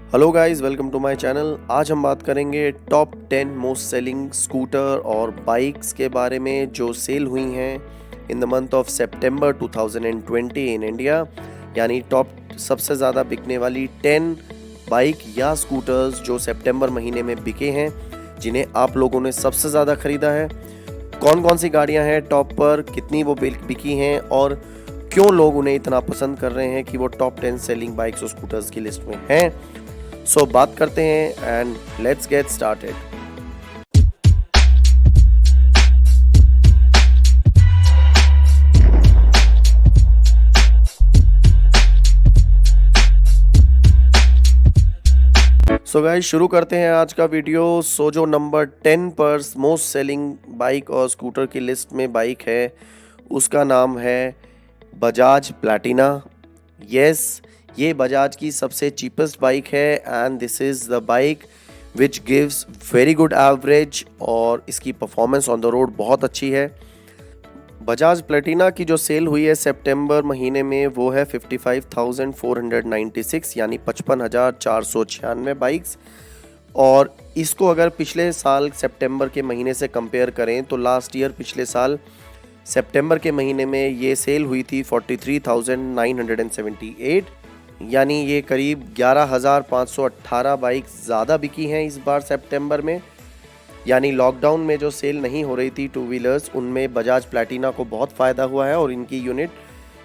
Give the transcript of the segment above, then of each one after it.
Hello guys, welcome to my channel. आज हम बात करेंगे टॉप 10 मोस्ट सेलिंग स्कूटर और बाइक्स के बारे में जो सेल हुई हैं in the month of September 2020 in India. यानी टॉप सबसे ज़्यादा बिकने वाली 10 बाइक या स्कूटर्स जो सितंबर महीने में बिके हैं, जिन्हें आप लोगों ने सबसे ज़्यादा ख़रीदा है। कौन कौन सी गाड़ियां हैं टॉप पर, कितनी वो बिकी हैं और क्यों लोग उन्हें इतना पसंद कर रहे हैं कि वो टॉप 10 सेलिंग बाइक्स और स्कूटर्स की लिस्ट में हैं। सो बात करते हैं and let's get started. So guys, शुरू करते हैं आज का वीडियो। जो नंबर 10 पर मोस्ट सेलिंग बाइक और स्कूटर की लिस्ट में बाइक है, उसका नाम है बजाज प्लैटिना। यस, ये बजाज की सबसे चीपेस्ट बाइक है and this is the bike which gives very good average और इसकी परफॉर्मेंस ऑन द रोड बहुत अच्छी है। बजाज प्लैटिना की जो सेल हुई है सितंबर महीने में, वो है 55,496 यानी 55,496 बाइक्स। और इसको अगर पिछले साल सितंबर के महीने से कंपेयर करें तो लास्ट ईयर पिछले साल सितंबर के महीने में ये सेल हुई थी 43,978, यानी ये करीब 11,518 बाइक ज़्यादा बिकी हैं इस बार सितंबर में। यानी लॉकडाउन में जो सेल नहीं हो रही थी टू व्हीलर्स, उनमें बजाज प्लैटिना को बहुत फ़ायदा हुआ है और इनकी यूनिट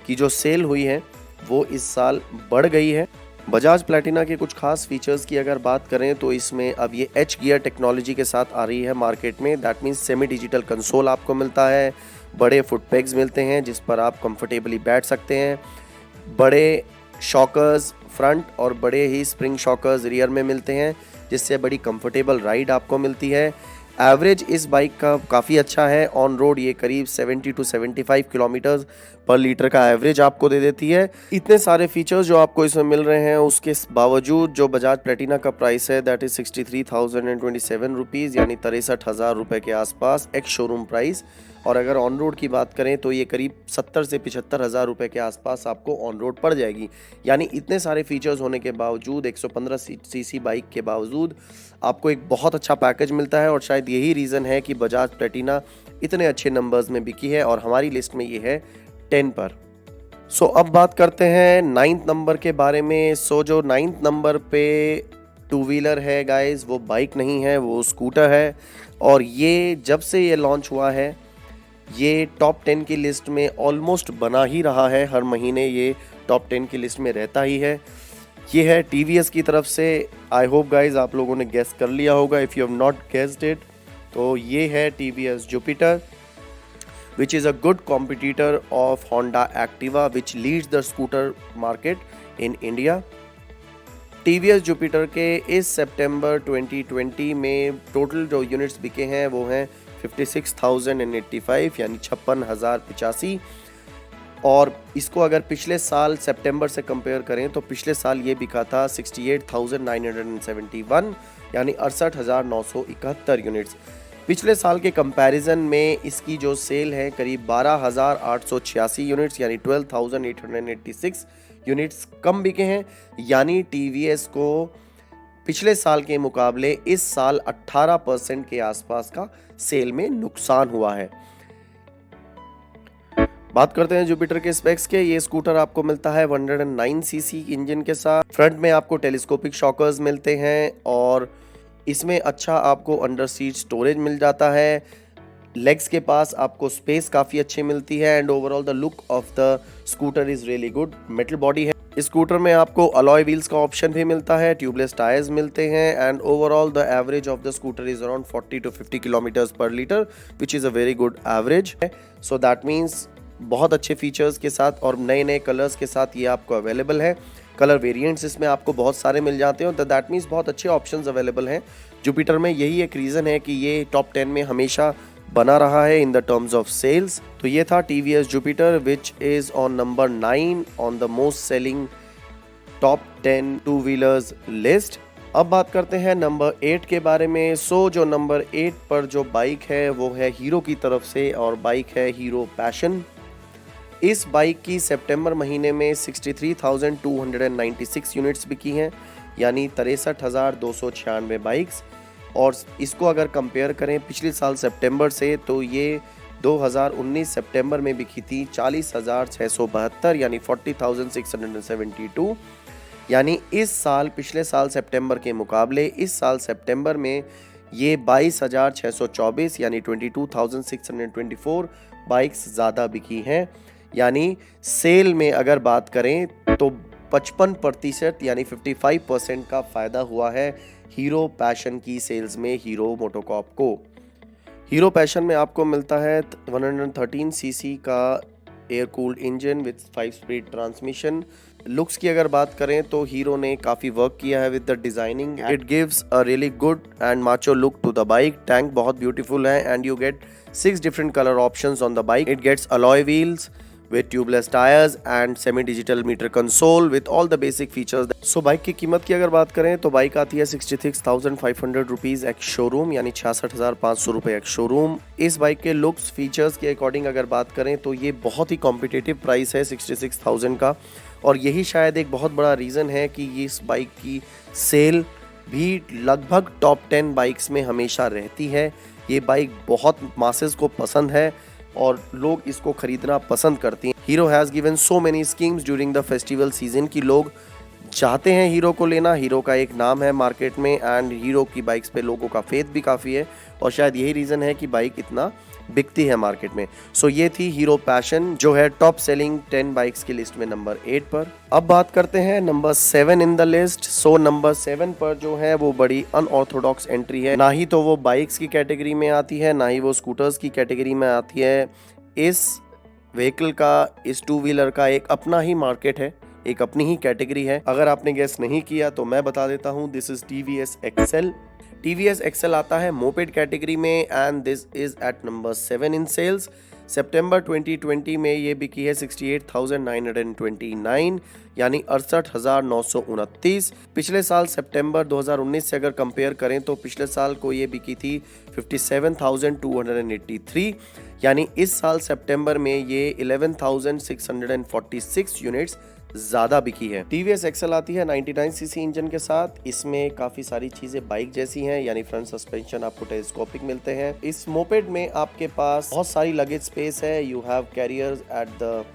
की जो सेल हुई है वो इस साल बढ़ गई है। बजाज प्लैटिना के कुछ खास फीचर्स की अगर बात करें तो इसमें अब ये एच गियर टेक्नोलॉजी के साथ आ रही है मार्केट में। That means semi digital console आपको मिलता है, बड़े फुट पेग्स मिलते हैं जिस पर आप कंफर्टेबली बैठ सकते हैं, बड़े शॉकर्स फ्रंट और बड़े ही स्प्रिंग शॉकर्स रियर में मिलते हैं, जिससे बड़ी कंफर्टेबल राइड आपको मिलती है। एवरेज इस बाइक का काफ़ी अच्छा है। ऑन रोड ये करीब 70 टू 75 किलोमीटर पर लीटर का एवरेज आपको दे देती है। इतने सारे फीचर्स जो आपको इसमें मिल रहे हैं, उसके बावजूद जो बजाज प्लैटिना का प्राइस है दैट इज़ 63,027 रुपीज़, यानी 63,000 रुपये के आसपास एक्स शोरूम प्राइस। और अगर ऑन रोड की बात करें तो ये करीब 70 से 75,000 रुपये के आसपास आपको ऑन रोड पड़ जाएगी। यानी इतने सारे फीचर्स होने के बावजूद, 115 सीसी बाइक के बावजूद आपको एक बहुत अच्छा पैकेज मिलता है और शायद यही रीज़न है कि बजाज प्लैटिना इतने अच्छे नंबर्स में बिकी है और हमारी लिस्ट में ये है 10 पर। अब बात करते हैं 9th नंबर के बारे में। जो 9th नंबर पे टू व्हीलर है गाइस, वो बाइक नहीं है, वो स्कूटर है। और ये जब से ये लॉन्च हुआ है, ये टॉप 10 की लिस्ट में ऑलमोस्ट बना ही रहा है। हर महीने ये टॉप 10 की लिस्ट में रहता ही है। ये है TVS की तरफ से। आई होप गाइज आप लोगों ने गेस कर लिया होगा। If you have not guessed it, तो ये है TVS Jupiter, which is a good competitor of Honda Activa, which leads the scooter market in India. TVS Jupiter के इस सितंबर 2020 में टोटल जो यूनिट्स बिके हैं वो हैं 56,085 यानी 56,085। और इसको अगर पिछले साल सितंबर से कंपेयर करें तो पिछले साल ये बिका था 68,971 यानी 68,971 यूनिट्स। पिछले साल के कंपैरिजन में इसकी जो सेल है करीब 12,886 यूनिट्स यानी 12,886 यूनिट्स कम बिके हैं। यानी TVS को पिछले साल के मुकाबले इस साल 18% के आसपास का सेल में नुकसान हुआ है। बात करते हैं जुपिटर के स्पेक्स के। ये स्कूटर आपको मिलता है 109 सीसी इंजन के साथ। फ्रंट में आपको टेलीस्कोपिक शॉकर्स मिलते हैं और इसमें अच्छा आपको अंडर सीट स्टोरेज मिल जाता है। लेग्स के पास आपको स्पेस काफ़ी अच्छी मिलती है and overall the look of the scooter is really good. Metal body है इस स्कूटर में। आपको अलॉय व्हील्स का ऑप्शन भी मिलता है, ट्यूबलेस टायर्स मिलते हैं and overall the average of the scooter is around 40 to 50 kilometres per litre, which is a very good average. So that means बहुत अच्छे फीचर्स के साथ और नए नए कलर्स के साथ ये आपको अवेलेबल है। कलर वेरिएंट्स इसमें आपको बहुत सारे मिल जाते हैं, तो दैट मीन्स बहुत अच्छे ऑप्शंस अवेलेबल हैं जुपिटर में। यही एक रीज़न है कि ये टॉप 10 में हमेशा बना रहा है in the terms of sales. तो ये था TVS Jupiter which is on number 9 on the most selling top 10 two wheelers list. अब बात करते हैं नंबर 8 के बारे में। जो नंबर 8 पर जो बाइक है वो है हीरो की तरफ से और बाइक है हीरो पैशन। इस बाइक की सितंबर महीने में 63,296 यूनिट्स बिकी हैं, यानी 63,296 बाइक्स। और इसको अगर कंपेयर करें पिछले साल सितंबर से तो ये 2019 सितंबर में बिकी थी 40,672 यानी 40,672। यानी इस साल पिछले साल सितंबर के मुकाबले इस साल सितंबर में ये 22,624 यानी 22,624 बाइक्स ज़्यादा बिकी हैं। यानी सेल में अगर बात करें तो 55% यानी 55% का फ़ायदा हुआ है हीरो पैशन की सेल्स में हीरो मोटोकॉर्प को। हीरो पैशन में आपको मिलता है 113 सीसी का air cooled engine with 5 speed transmission. Looks की अगर बात करें तो हीरो ने काफ़ी वर्क किया है with the designing. It gives a really good and macho look to the bike. Tank बहुत ब्यूटीफुल है and you get 6 different colour options on the bike. It gets alloy wheels with tubeless tires and semi-digital meter console with all the basic features. So bike की कीमत की अगर बात करें तो bike आती है 66,500 रुपीज़ एक्स शोरूम यानी 66,500 रुपये एक्स शोरूम। इस बाइक के लुक्स फीचर्स के अकॉर्डिंग अगर बात करें तो ये बहुत ही कॉम्पिटिटिव प्राइस है 66,000 का। और यही शायद एक बहुत बड़ा रीज़न है कि ये इस बाइक की सेल भी लगभग टॉप 10 बाइक्स में हमेशा रहती है। ये बाइक बहुत मासेस को पसंद है और लोग इसको खरीदना पसंद करती हैं। Hero has given so many schemes during the festival season की लोग चाहते हैं हीरो को लेना। हीरो का एक नाम है मार्केट में एंड हीरो की बाइक्स पे लोगों का फेथ भी काफ़ी है और शायद यही रीज़न है कि बाइक इतना बिकती है मार्केट में। सो ये थी हीरो पैशन जो है टॉप सेलिंग 10 बाइक्स की लिस्ट में नंबर 8 पर। अब बात करते हैं number 7 in the list. So number 7 पर जो है वो बड़ी अनऑर्थोडॉक्स एंट्री है। ना ही तो वो बाइक्स की कैटेगरी में आती है ना ही वो स्कूटर्स की कैटेगरी में आती है। इस व्हीकल का, इस टू व्हीलर का एक अपना ही मार्केट है, एक अपनी ही कैटेगरी है। अगर आपने गेस नहीं किया तो मैं बता देता हूँ, this is TVS XL। TVS XL आता है मोपेड कैटेगरी में and this is at number 7 in sales. सितंबर 2020 में ये बिकी है 68,929 यानी 68,929। पिछले साल सितंबर 2019 से अगर कंपेयर करें तो पिछले साल को ये बिकी थी 57,283 यानी इस साल सितंबर में ये 11,646 यूनिट्स ज़्यादा बिकी है। TVS XL आती है 99 सीसी इंजन के साथ। इसमें काफ़ी सारी चीज़ें बाइक जैसी हैं यानी फ्रंट सस्पेंशन आपको टेलीस्कोपिक मिलते हैं। इस मोपेड में आपके पास बहुत सारी लगेज स्पेस है। You have carriers at the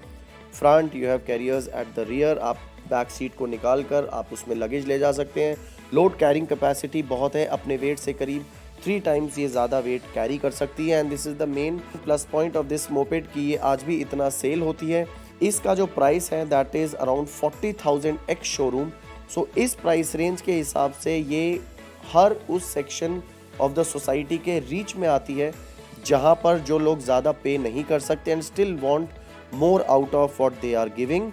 front, you have carriers at the rear. आप बैक सीट को निकाल कर आप उसमें लगेज ले जा सकते हैं। लोड कैरिंग कैपेसिटी बहुत है, अपने वेट से करीब 3 टाइम्स ये ज़्यादा वेट कैरी कर सकती है and this is the main plus point of this moped कि ये आज भी इतना सेल होती है। इसका जो प्राइस है that is around 40,000 ex showroom. So इस प्राइस रेंज के हिसाब से ये हर उस सेक्शन ऑफ द सोसाइटी के रीच में आती है जहाँ पर जो लोग ज़्यादा पे नहीं कर सकते and still want more out of what they are giving.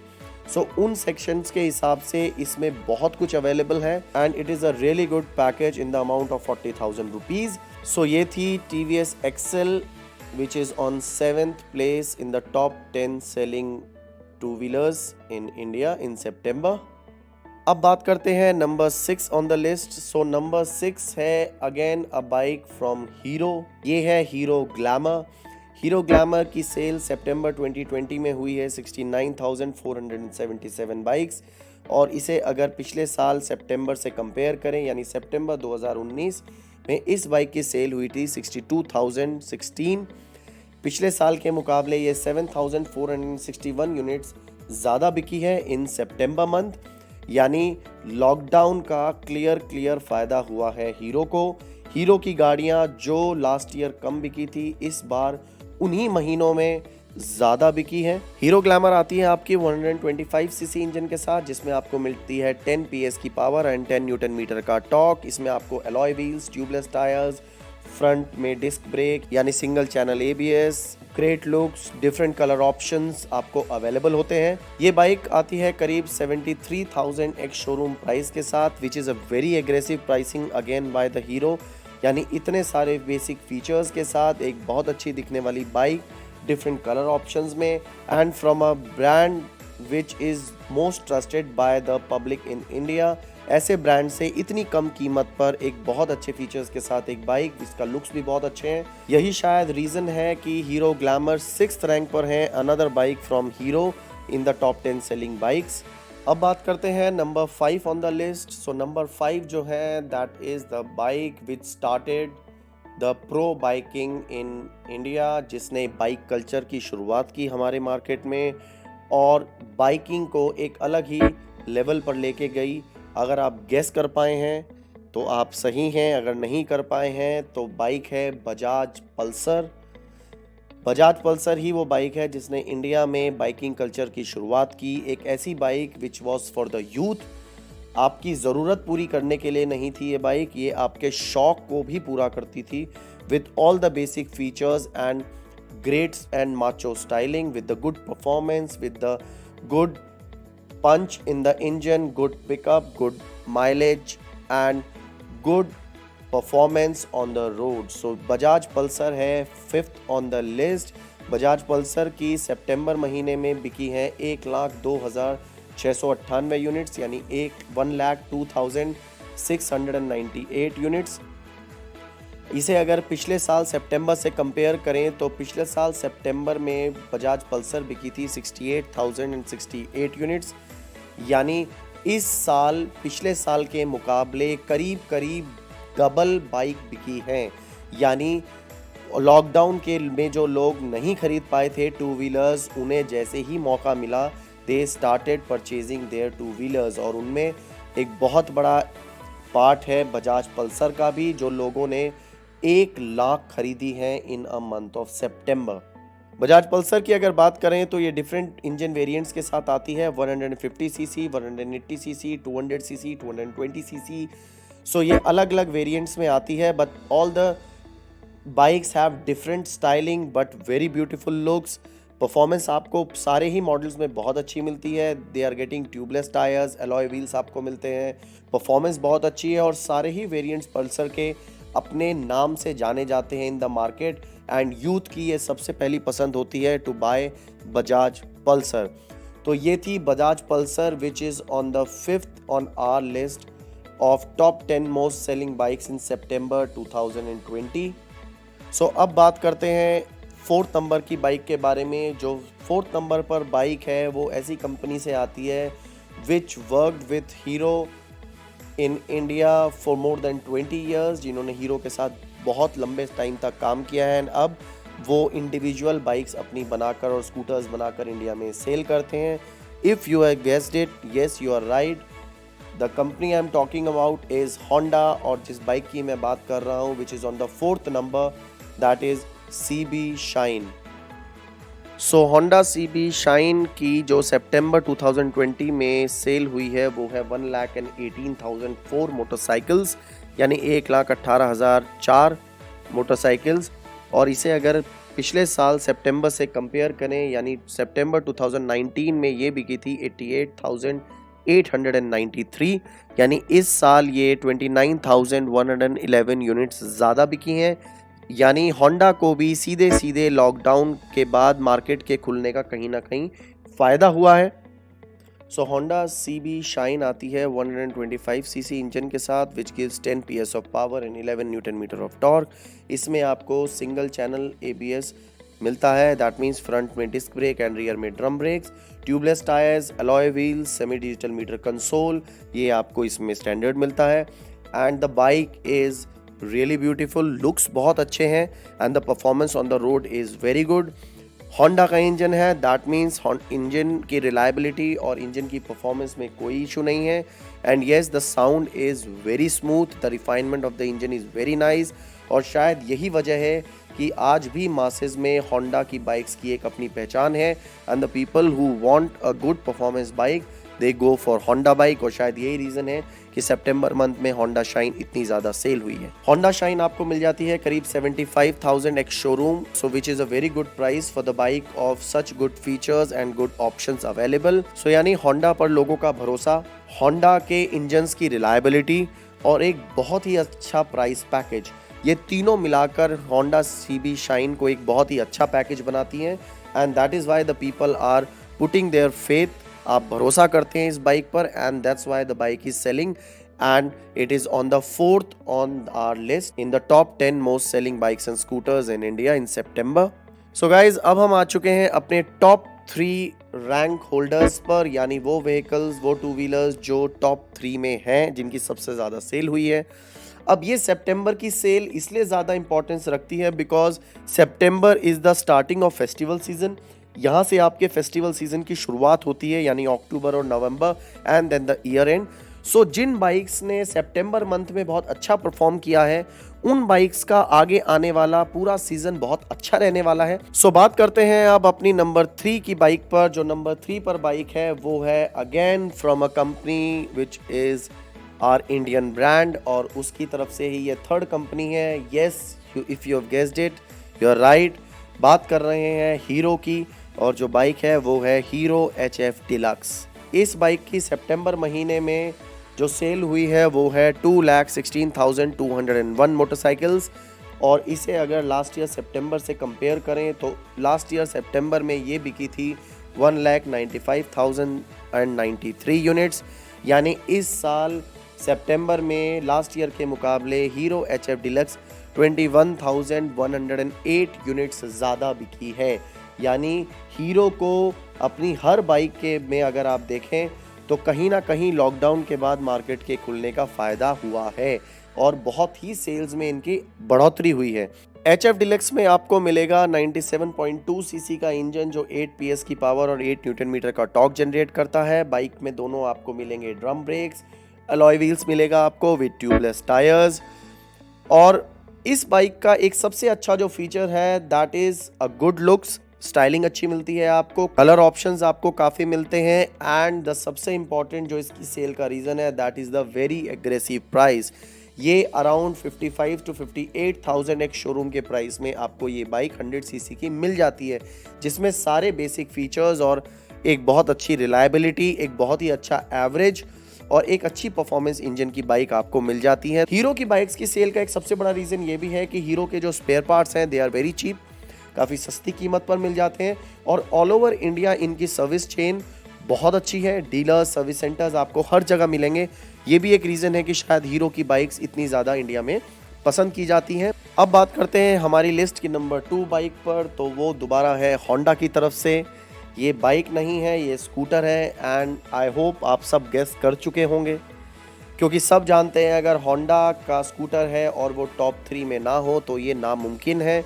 So उन सेक्शंस के हिसाब से इसमें बहुत कुछ अवेलेबल है and it is a really good package in the amount of 40,000 rupees. So ये थी TVS XL which is on 7th place in the top 10 selling two-wheelers in India in September. अब बात करते हैं number 6 on the list. So number 6 है again a bike from hero. ये है hero glamour. Hero glamour की cell सितंबर 2020 में हुई है 69,477 बाइक्स और इसे अगर पिछले साल सितंबर से कंपेयर करें यानी सितंबर 2019 में इस बाइक की सेल हुई थी 62,016। पिछले साल के मुकाबले ये 7,461 यूनिट्स ज़्यादा बिकी है इन सितंबर मंथ। यानी लॉकडाउन का क्लियर फ़ायदा हुआ है हीरो को। हीरो की गाड़ियाँ जो लास्ट ईयर कम बिकी थी इस बार उन्हीं महीनों में ज़्यादा बिकी है। हीरो ग्लैमर आती है आपकी 125 सीसी इंजन के साथ जिसमें आपको मिलती है 10 PS की पावर एंड 10 न्यूटन मीटर का टॉर्क। इसमें आपको alloy wheels, tubeless tyres, front में डिस्क ब्रेक यानी single channel ABS, great looks, different colour options आपको अवेलेबल होते हैं। ये बाइक आती है करीब 73,000 एक्स शोरूम प्राइस के साथ विच is a very aggressive pricing again by the hero. यानी इतने सारे बेसिक फीचर्स के साथ एक बहुत अच्छी दिखने वाली बाइक डिफरेंट कलर ऑप्शंस में and from a brand which is most trusted by the public in India. ऐसे ब्रांड से इतनी कम कीमत पर एक बहुत अच्छे फीचर्स के साथ एक बाइक, इसका लुक्स भी बहुत अच्छे हैं। यही शायद रीज़न है कि हीरो ग्लैमर 6th रैंक पर है। Another bike from hero in the top 10 selling bikes. अब बात करते हैं number 5 on the list. So number 5 जो है that is the bike which started the pro biking in India, जिसने बाइक कल्चर की शुरुआत की हमारे मार्केट में और बाइकिंग को एक अलग ही लेवल पर लेके गई। अगर आप गेस कर पाए हैं तो आप सही हैं, अगर नहीं कर पाए हैं तो बाइक है बजाज पल्सर। बजाज पल्सर ही वो बाइक है जिसने इंडिया में बाइकिंग कल्चर की शुरुआत की। एक ऐसी bike which was for the youth, आपकी ज़रूरत पूरी करने के लिए नहीं थी ये बाइक, ये आपके शौक को भी पूरा करती थी with all the basic features and greats and macho styling, with the good performance, with the good punch in the engine, good pickup, good mileage and good performance on the road. So Bajaj Pulsar है 5th on the list। Bajaj Pulsar की सितंबर महीने में बिकी हैं 1,02,698 units, यानी 1,02,698 units. इसे अगर पिछले साल सितंबर से कंपेयर करें तो पिछले साल सितंबर में बजाज पल्सर बिकी थी 68,068 यूनिट्स, यानी इस साल पिछले साल के मुकाबले करीब करीब डबल बाइक बिकी हैं। यानी लॉकडाउन के में जो लोग नहीं खरीद पाए थे टू व्हीलर्स, उन्हें जैसे ही मौका मिला they started purchasing their two wheelers, और उनमें एक बहुत बड़ा पार्ट है बजाज पल्सर का भी, जो लोगों ने 1 लाख खरीदी है in a month of September. Bajaj Pulsar की अगर बात करें तो ये डिफरेंट इंजन वेरिएंट्स के साथ आती है, 150 CC, 180 CC, 200 CC, 220 CC. So ये अलग अलग वेरिएंट्स में आती है, but all the bikes have different styling but very beautiful looks. Performance आपको सारे ही मॉडल्स में बहुत अच्छी मिलती है। They are getting tubeless tyres, alloy wheels आपको मिलते हैं, परफॉर्मेंस बहुत अच्छी है और सारे ही वेरिएंट्स पल्सर के अपने नाम से जाने जाते हैं in the market, and youth की ये सबसे पहली पसंद होती है टू बाय बजाज पल्सर। तो ये थी Bajaj Pulsar which is on the 5th on our list of top 10 most selling bikes in September 2020। सो अब बात करते हैं 4th नंबर की बाइक के बारे में। जो 4th नंबर पर बाइक है वो ऐसी कंपनी से आती है which worked with Hero in India for more than 20 years, जिन्होंने हीरो के साथ बहुत लंबे टाइम तक काम किया है। अब वो इंडिविजुअल बाइक्स अपनी बनाकर और स्कूटर्स बनाकर इंडिया में सेल करते हैं। If you have guessed it, yes you are right, the company I am talking about is Honda, और जिस बाइक की मैं बात कर रहा हूँ which is on the 4th number, that is CB Shine. So Honda CB Shine की जो सितंबर 2020 में सेल हुई है वो है 1,18,004 मोटरसाइकिल्स, यानी 1,18,004 मोटरसाइकिल्स। और इसे अगर पिछले साल सितंबर से कंपेयर करें, यानी सितंबर 2019 में ये बिकी थी 88,893, यानी इस साल ये 29,111 यूनिट्स ज़्यादा बिकी हैं। यानी होंडा को भी सीधे सीधे लॉकडाउन के बाद मार्केट के खुलने का कहीं ना कहीं फ़ायदा हुआ है। सो होंडा CB शाइन आती है 125 सीसी इंजन के साथ which gives 10 PS of power and 11 newton metre of torque. इसमें आपको सिंगल चैनल ABS मिलता है, दैट मीन्स फ्रंट में डिस्क ब्रेक एंड रियर में drum brakes, tubeless tyres, alloy wheels, semi digital meter console, ये आपको इसमें स्टैंडर्ड मिलता है। And the bike is really beautiful, looks बहुत अच्छे हैं and the performance on the road is very good. Honda का इंजन है, दैट मीन्स इंजन की रिलायबिलिटी और इंजन की परफॉर्मेंस में कोई इशू नहीं है। And yes the sound is very smooth, the refinement of the engine is very nice, और शायद यही वजह है कि आज भी मासेस में होंडा की बाइक्स की एक अपनी पहचान है, and the people who want a good performance bike they go for Honda bike. और शायद यही रीज़न है कि सितंबर मंथ में होंडा शाइन इतनी ज़्यादा सेल हुई है। होंडा शाइन आपको मिल जाती है करीब 75,000 ex showroom, so which is a very good price for the bike of such good features and good options available. So यानी होंडा पर लोगों का भरोसा, होंडा के इंजन्स की रिलायबिलिटी और एक बहुत ही अच्छा प्राइस पैकेज, ये तीनों मिलाकर होंडा CB शाइन को एक बहुत ही अच्छा पैकेज बनाती हैं, and that is why the people are putting their faith. आप भरोसा करते हैं इस बाइक पर, and that's why the bike is selling and it is on the 4th on our list in the top 10 most selling bikes and scooters in India in September. So guys, अब हम आ चुके हैं अपने top 3 rank holders पर, यानी वो vehicles, वो two wheelers जो टॉप 3 में हैं, जिनकी सबसे ज़्यादा सेल हुई है। अब ये सितंबर की सेल इसलिए ज़्यादा इंपॉर्टेंस रखती है because September is the starting of festival season. यहाँ से आपके फेस्टिवल सीजन की शुरुआत होती है, यानी अक्टूबर और नवंबर and then the year end. So जिन बाइक्स ने सितंबर मंथ में बहुत अच्छा परफॉर्म किया है, उन बाइक्स का आगे आने वाला पूरा सीजन बहुत अच्छा रहने वाला है। सो बात करते हैं अब अपनी नंबर 3 की बाइक पर। जो नंबर 3 पर बाइक है वो है again from a company which is our Indian brand, और उसकी तरफ से ही ये थर्ड कंपनी है। Yes, if you have guessed it, you are right. बात कर रहे हैं हीरो की, और जो बाइक है वो है हीरो HF डिलक्स। इस बाइक की सितंबर महीने में जो सेल हुई है वो है 2,16,201 मोटरसाइकिल्स, और इसे अगर लास्ट ईयर सितंबर से कंपेयर करें तो लास्ट ईयर सितंबर में ये बिकी थी 1,95,093 यूनिट्स। यानी इस साल सितंबर में लास्ट ईयर के मुकाबले हीरो HF डिलक्स 21,108 यूनिट्स ज़्यादा बिकी है। यानी हीरो को अपनी हर बाइक के में अगर आप देखें तो कहीं ना कहीं लॉकडाउन के बाद मार्केट के खुलने का फ़ायदा हुआ है, और बहुत ही सेल्स में इनकी बढ़ोतरी हुई है। HF डिलक्स में आपको मिलेगा 97.2 सीसी का इंजन जो 8 PS की पावर और 8 न्यूटन मीटर का टॉर्क जनरेट करता है। बाइक में दोनों आपको मिलेंगे ड्रम ब्रेक्स, अलॉय व्हील्स मिलेगा आपको विद ट्यूबलेस टायर्स। और इस बाइक का एक सबसे अच्छा जो फीचर है that is a good looks. Styling अच्छी मिलती है आपको, कलर ऑप्शंस आपको काफ़ी मिलते हैं, एंड द सबसे इम्पॉर्टेंट जो इसकी सेल का रीज़न है that is the very aggressive price. ये अराउंड 55 to 58,000 एक शोरूम के प्राइस में आपको ये बाइक 100 सीसी की मिल जाती है, जिसमें सारे बेसिक फीचर्स और एक बहुत अच्छी रिलायबिलिटी, एक बहुत ही अच्छा एवरेज और एक अच्छी परफॉर्मेंस इंजन की बाइक आपको मिल जाती है। हीरो की बाइक्स की सेल का एक सबसे बड़ा रीज़न ये भी है कि हीरो के जो स्पेयर पार्ट्स हैं दे आर वेरी चीप, काफ़ी सस्ती कीमत पर मिल जाते हैं, और ऑल ओवर इंडिया इनकी सर्विस चेन बहुत अच्छी है। डीलर्स, सर्विस सेंटर्स आपको हर जगह मिलेंगे। ये भी एक रीज़न है कि शायद हीरो की बाइक्स इतनी ज़्यादा इंडिया में पसंद की जाती हैं। अब बात करते हैं हमारी लिस्ट की नंबर 2 बाइक पर, तो वो दोबारा है होंडा की तरफ से। ये बाइक नहीं है, ये स्कूटर है, एंड आई होप आप सब गेस कर चुके होंगे, क्योंकि सब जानते हैं अगर होंडा का स्कूटर है और वो टॉप 3 में ना हो तो ये नामुमकिन है।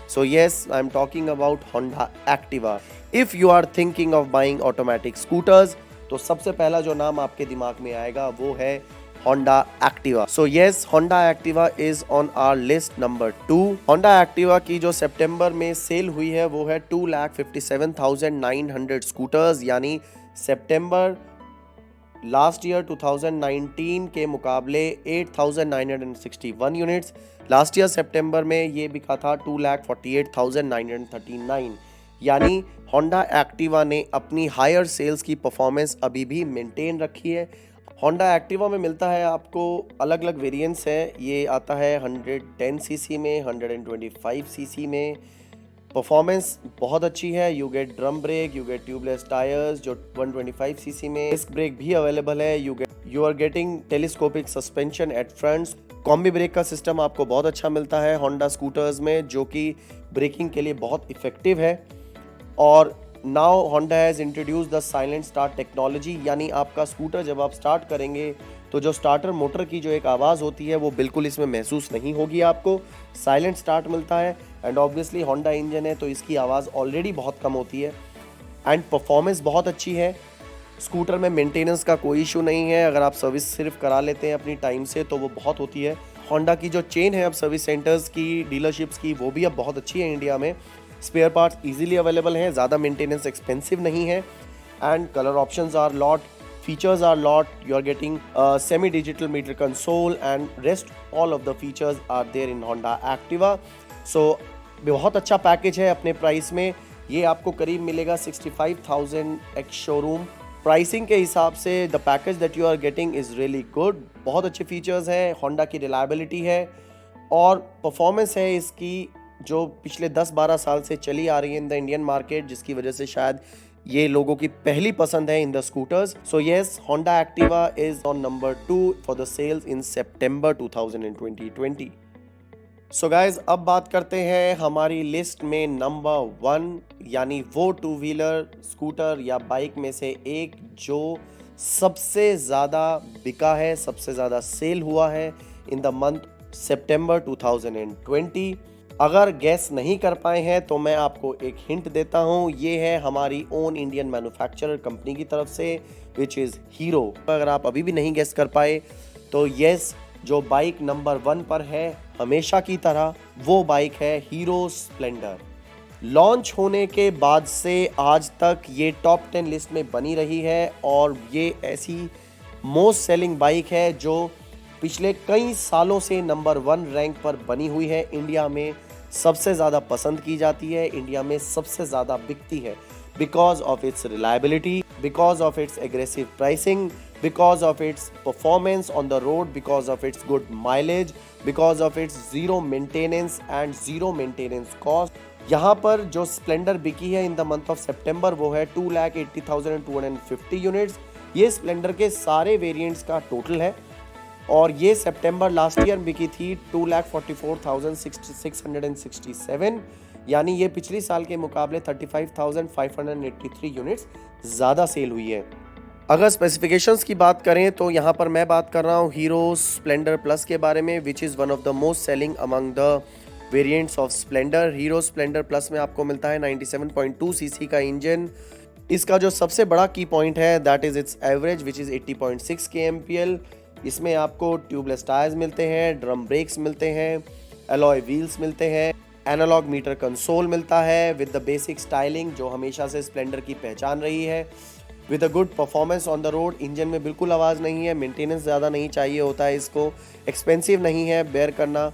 So yes, I'm talking about Honda Activa. If you are thinking of buying automatic scooters, तो सबसे पहला जो नाम आपके दिमाग में आएगा वो है Honda Activa. So yes, Honda Activa is on our list number 2. Honda Activa की जो सितंबर में सेल हुई है वो है 2,57,900 स्कूटर्स, यानी सितंबर लास्ट ईयर 2019 के मुकाबले 8,961 यूनिट्स। लास्ट ईयर सितंबर में ये बिका था 2,48,939। यानी होंडा एक्टिवा ने अपनी हायर सेल्स की परफॉर्मेंस अभी भी मेंटेन रखी है। होंडा एक्टिवा में मिलता है आपको अलग अलग वेरिएंट्स हैं। ये आता है 110 सीसी में, 125 सीसी में। परफॉर्मेंस बहुत अच्छी है। You get drum brake, you get tubeless tyres जो 125 सीसी में, डिस्क ब्रेक भी अवेलेबल है। You are getting telescopic suspension at fronts. Combi brake का सिस्टम आपको बहुत अच्छा मिलता है होंडा स्कूटर्स में, जो कि ब्रेकिंग के लिए बहुत इफेक्टिव है। और now Honda has introduce the silent start technology, यानी आपका स्कूटर जब आप स्टार्ट करेंगे तो जो स्टार्टर मोटर की जो एक आवाज़ होती है वो बिल्कुल इसमें महसूस नहीं होगी। आपको साइलेंट स्टार्ट मिलता है, एंड ऑब्वियसली होंडा इंजन है तो इसकी आवाज़ ऑलरेडी बहुत कम होती है, एंड परफॉर्मेंस बहुत अच्छी है। स्कूटर में मेंटेनेंस का कोई इशू नहीं है। अगर आप सर्विस सिर्फ करा लेते हैं अपनी टाइम से तो वो बहुत होती है। होंडा की जो चेन है अब सर्विस सेंटर्स की, डीलरशिप्स की, वो भी अब बहुत अच्छी है इंडिया में। स्पेयर पार्ट्स इजीली अवेलेबल हैं, ज़्यादा मेंटेनेंस एक्सपेंसिव नहीं है, and colour options are lot, features are lot. You are getting a semi digital meter console and rest all of the features are there in Honda Activa. So बहुत अच्छा package है अपने price में। ये आपको करीब मिलेगा 65,000 एक्स शोरूम प्राइसिंग के हिसाब से। The package that you are getting is really good. बहुत अच्छे फीचर्स हैं, होंडा की रिलायबिलिटी है और परफॉर्मेंस है इसकी जो पिछले 10-12 साल से चली आ रही है इन द इंडियन मार्केट, जिसकी वजह से शायद ये लोगों की पहली पसंद है in the scooters. So yes, Honda Activa is on number 2 for the sales in September 2020। So guys अब बात करते हैं हमारी लिस्ट में नंबर 1 यानी वो टू व्हीलर स्कूटर या बाइक में से एक जो सबसे ज़्यादा बिका है, सबसे ज़्यादा सेल हुआ है इन द मंथ सितंबर 2020। अगर गैस नहीं कर पाए हैं तो मैं आपको एक हिंट देता हूं, ये है हमारी ओन इंडियन मैन्युफैक्चरर कंपनी की तरफ से विच इज़ हीरो। अगर आप अभी भी नहीं गैस कर पाए तो यस, जो बाइक नंबर 1 पर है हमेशा की तरह वो बाइक है हीरो स्प्लेंडर। लॉन्च होने के बाद से आज तक ये टॉप 10 लिस्ट में बनी रही है और ये ऐसी मोस्ट सेलिंग बाइक है जो पिछले कई सालों से नंबर 1 रैंक पर बनी हुई है। इंडिया में सबसे ज़्यादा पसंद की जाती है, इंडिया में सबसे ज़्यादा बिकती है because of its reliability, because of its aggressive pricing, because of its performance on the road, because of its good mileage, because of its zero maintenance and zero maintenance cost। यहाँ पर जो Splendor बिकी है in the month of सितंबर वो है 2,80,250 units. ये Splendor के सारे वेरिएंट्स का टोटल है और ये सितंबर लास्ट ईयर बिकी थी 2,44,667, यानी ये पिछले साल के मुकाबले 35,583 यूनिट्स ज़्यादा सेल हुई है। अगर स्पेसिफिकेशंस की बात करें तो यहाँ पर मैं बात कर रहा हूँ हीरो स्प्लेंडर प्लस के बारे में, which is one of the most selling among the variants of splendour. Hero Splendor plus में आपको मिलता है 97.2 सीसी का इंजन। इसका जो सबसे बड़ा की पॉइंट है that is it's average which is 80.6 kmpl। इसमें आपको ट्यूबलेस टायर्स मिलते हैं, ड्रम ब्रेक्स मिलते हैं, एलॉय व्हील्स मिलते हैं, एनालॉग मीटर कंसोल मिलता है विद द बेसिक स्टाइलिंग जो हमेशा से स्प्लेंडर की पहचान रही है, with a good performance on the road. Engine में बिल्कुल आवाज़ नहीं है, मेंटेनेंस ज़्यादा नहीं चाहिए होता है इसको, एक्सपेंसिव नहीं है बेयर करना,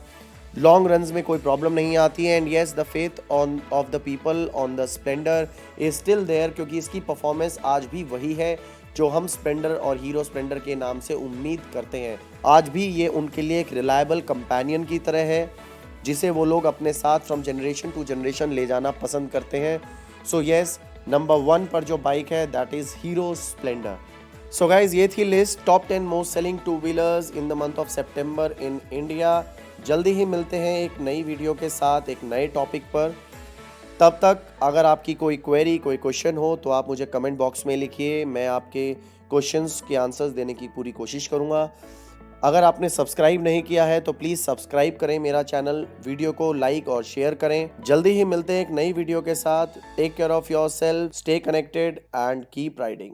लॉन्ग रन्स में कोई प्रॉब्लम नहीं आती है। And yes, the faith on of the people on the Splendor is still there, क्योंकि इसकी परफॉर्मेंस आज भी वही है जो हम स्प्लेंडर और हीरो स्प्लेंडर के नाम से उम्मीद करते हैं। आज भी ये उनके लिए एक रिलायबल कंपेनियन की तरह है जिसे वो लोग अपने साथ फ्रॉम जनरेशन टू जनरेशन ले जाना पसंद करते हैं। सो येस, नंबर 1 पर जो बाइक है that is hero Splendor. So guys, ये थी list top 10 most selling two wheelers in the month of September in India. जल्दी ही मिलते हैं एक नई वीडियो के साथ एक नए टॉपिक पर। तब तक अगर आपकी कोई क्वेरी, कोई क्वेश्चन हो तो आप मुझे कमेंट बॉक्स में लिखिए, मैं आपके क्वेश्चंस के आंसर्स देने की पूरी कोशिश करूँगा। अगर आपने सब्सक्राइब नहीं किया है तो प्लीज़ सब्सक्राइब करें मेरा चैनल, वीडियो को लाइक और शेयर करें। जल्दी ही मिलते हैं एक नई वीडियो के साथ। Take care of yourself, stay connected and keep riding.